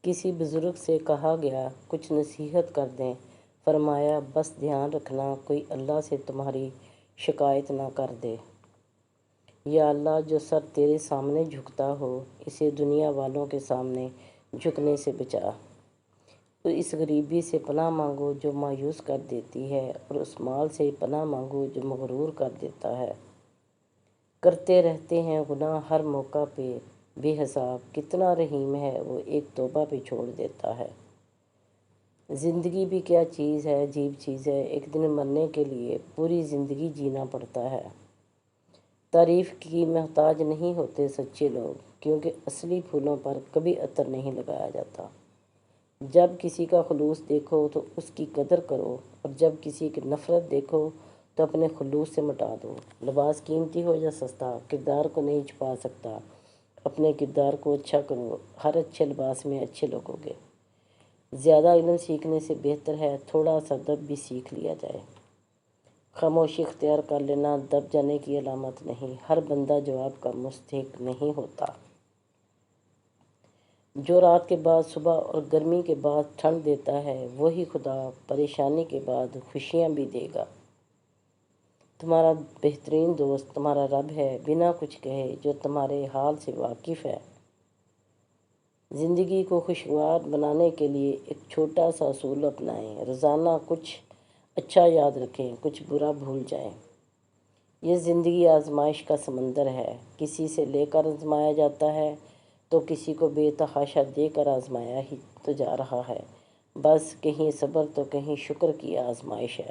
کسی بزرگ سے کہا گیا کچھ نصیحت کر دیں، فرمایا بس دھیان رکھنا کوئی اللہ سے تمہاری شکایت نہ کر دے۔ یا اللہ جو سر تیرے سامنے جھکتا ہو اسے دنیا والوں کے سامنے جھکنے سے بچا۔ تو اس غریبی سے پناہ مانگو جو مایوس کر دیتی ہے، اور اس مال سے پناہ مانگو جو مغرور کر دیتا ہے۔ کرتے رہتے ہیں گناہ ہر موقع پہ بے حساب، کتنا رحیم ہے وہ ایک توبہ پہ چھوڑ دیتا ہے۔ زندگی بھی کیا چیز ہے، عجیب چیز ہے، ایک دن مرنے کے لیے پوری زندگی جینا پڑتا ہے۔ تعریف کی محتاج نہیں ہوتے سچے لوگ، کیونکہ اصلی پھولوں پر کبھی عطر نہیں لگایا جاتا۔ جب کسی کا خلوص دیکھو تو اس کی قدر کرو، اور جب کسی کی نفرت دیکھو تو اپنے خلوص سے مٹا دو۔ لباس قیمتی ہو یا سستا، کردار کو نہیں چھپا سکتا۔ اپنے کردار کو اچھا کرو، ہر اچھے لباس میں اچھے لوگوں گے۔ زیادہ علم سیکھنے سے بہتر ہے تھوڑا سا ادب بھی سیکھ لیا جائے۔ خاموشی اختیار کر لینا دب جانے کی علامت نہیں، ہر بندہ جواب کا مستحق نہیں ہوتا۔ جو رات کے بعد صبح اور گرمی کے بعد ٹھنڈ دیتا ہے وہی خدا پریشانی کے بعد خوشیاں بھی دے گا۔ تمہارا بہترین دوست تمہارا رب ہے، بنا کچھ کہے، جو تمہارے حال سے واقف ہے۔ زندگی کو خوشگوار بنانے کے لیے ایک چھوٹا سا اصول اپنائیں، روزانہ کچھ اچھا یاد رکھیں، کچھ برا بھول جائیں۔ یہ زندگی آزمائش کا سمندر ہے، کسی سے لے کر آزمایا جاتا ہے تو کسی کو بے تحاشا دے کر آزمایا ہی تو جا رہا ہے۔ بس کہیں صبر تو کہیں شکر کی آزمائش ہے۔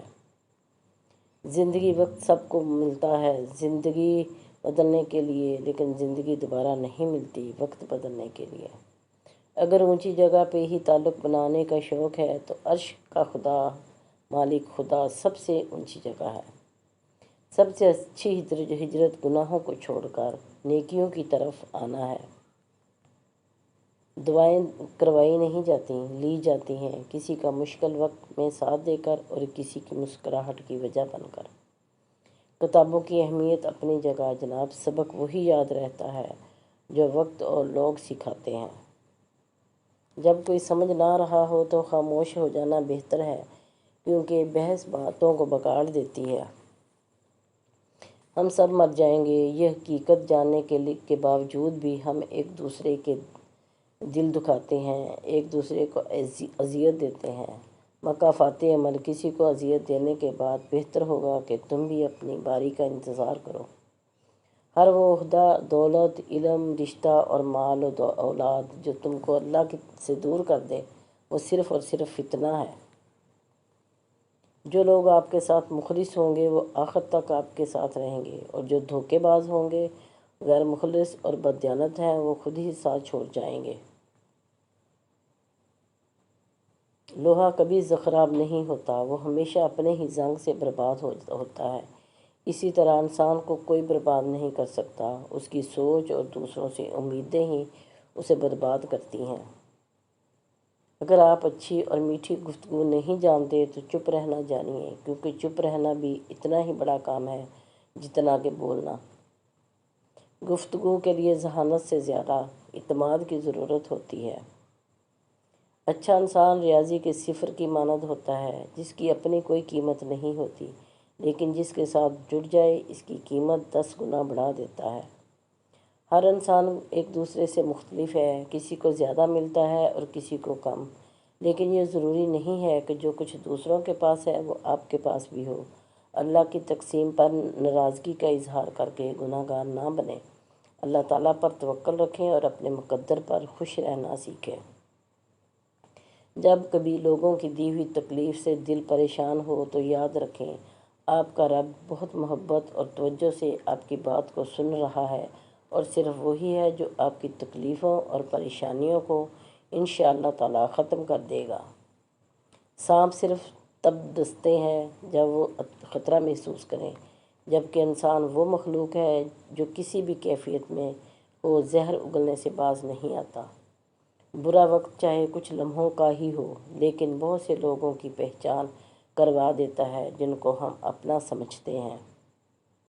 زندگی وقت سب کو ملتا ہے زندگی بدلنے کے لیے، لیکن زندگی دوبارہ نہیں ملتی وقت بدلنے کے لیے۔ اگر اونچی جگہ پہ ہی تعلق بنانے کا شوق ہے تو عرش کا خدا مالک خدا سب سے اونچی جگہ ہے۔ سب سے اچھی ہجرت گناہوں کو چھوڑ کر نیکیوں کی طرف آنا ہے۔ دعائیں کروائی نہیں جاتی، لی جاتی ہیں، کسی کا مشکل وقت میں ساتھ دے کر اور کسی کی مسکراہٹ کی وجہ بن کر۔ کتابوں کی اہمیت اپنی جگہ جناب، سبق وہی یاد رہتا ہے جو وقت اور لوگ سکھاتے ہیں۔ جب کوئی سمجھ نہ رہا ہو تو خاموش ہو جانا بہتر ہے، کیونکہ بحث باتوں کو بگاڑ دیتی ہے۔ ہم سب مر جائیں گے، یہ حقیقت جاننے کے باوجود بھی ہم ایک دوسرے کے دل دکھاتے ہیں، ایک دوسرے کو اذیت دیتے ہیں۔ مکافات عمل، کسی کو اذیت دینے کے بعد بہتر ہوگا کہ تم بھی اپنی باری کا انتظار کرو۔ ہر وہ عہدہ، دولت، علم، رشتہ اور مال و اولاد جو تم کو اللہ سے دور کر دے وہ صرف اور صرف فتنہ ہے۔ جو لوگ آپ کے ساتھ مخلص ہوں گے وہ آخر تک آپ کے ساتھ رہیں گے، اور جو دھوکے باز ہوں گے، غیر مخلص اور بددیانت ہیں، وہ خود ہی ساتھ چھوڑ جائیں گے۔ لوہا کبھی زخراب نہیں ہوتا، وہ ہمیشہ اپنے ہی زنگ سے برباد ہوتا ہے۔ اسی طرح انسان کو کوئی برباد نہیں کر سکتا، اس کی سوچ اور دوسروں سے امیدیں ہی اسے برباد کرتی ہیں۔ اگر آپ اچھی اور میٹھی گفتگو نہیں جانتے تو چپ رہنا جانیے، کیونکہ چپ رہنا بھی اتنا ہی بڑا کام ہے جتنا کہ بولنا۔ گفتگو کے لیے ذہانت سے زیادہ اعتماد کی ضرورت ہوتی ہے۔ اچھا انسان ریاضی کے صفر کی مانند ہوتا ہے، جس کی اپنی کوئی قیمت نہیں ہوتی، لیکن جس کے ساتھ جڑ جائے اس کی قیمت 10 گنا بڑھا دیتا ہے۔ ہر انسان ایک دوسرے سے مختلف ہے، کسی کو زیادہ ملتا ہے اور کسی کو کم، لیکن یہ ضروری نہیں ہے کہ جو کچھ دوسروں کے پاس ہے وہ آپ کے پاس بھی ہو۔ اللہ کی تقسیم پر ناراضگی کا اظہار کر کے گناہ گار نہ بنیں۔ اللہ تعالیٰ پر توکل رکھیں اور اپنے مقدر پر خوش رہنا سیکھیں۔ جب کبھی لوگوں کی دی ہوئی تکلیف سے دل پریشان ہو تو یاد رکھیں آپ کا رب بہت محبت اور توجہ سے آپ کی بات کو سن رہا ہے، اور صرف وہی ہے جو آپ کی تکلیفوں اور پریشانیوں کو انشاءاللہ تعالیٰ ختم کر دے گا۔ سانپ صرف تب ڈستے ہیں جب وہ خطرہ محسوس کریں، جبکہ انسان وہ مخلوق ہے جو کسی بھی کیفیت میں ہو زہر اگلنے سے باز نہیں آتا۔ برا وقت چاہے کچھ لمحوں کا ہی ہو، لیکن بہت سے لوگوں کی پہچان کروا دیتا ہے جن کو ہم اپنا سمجھتے ہیں۔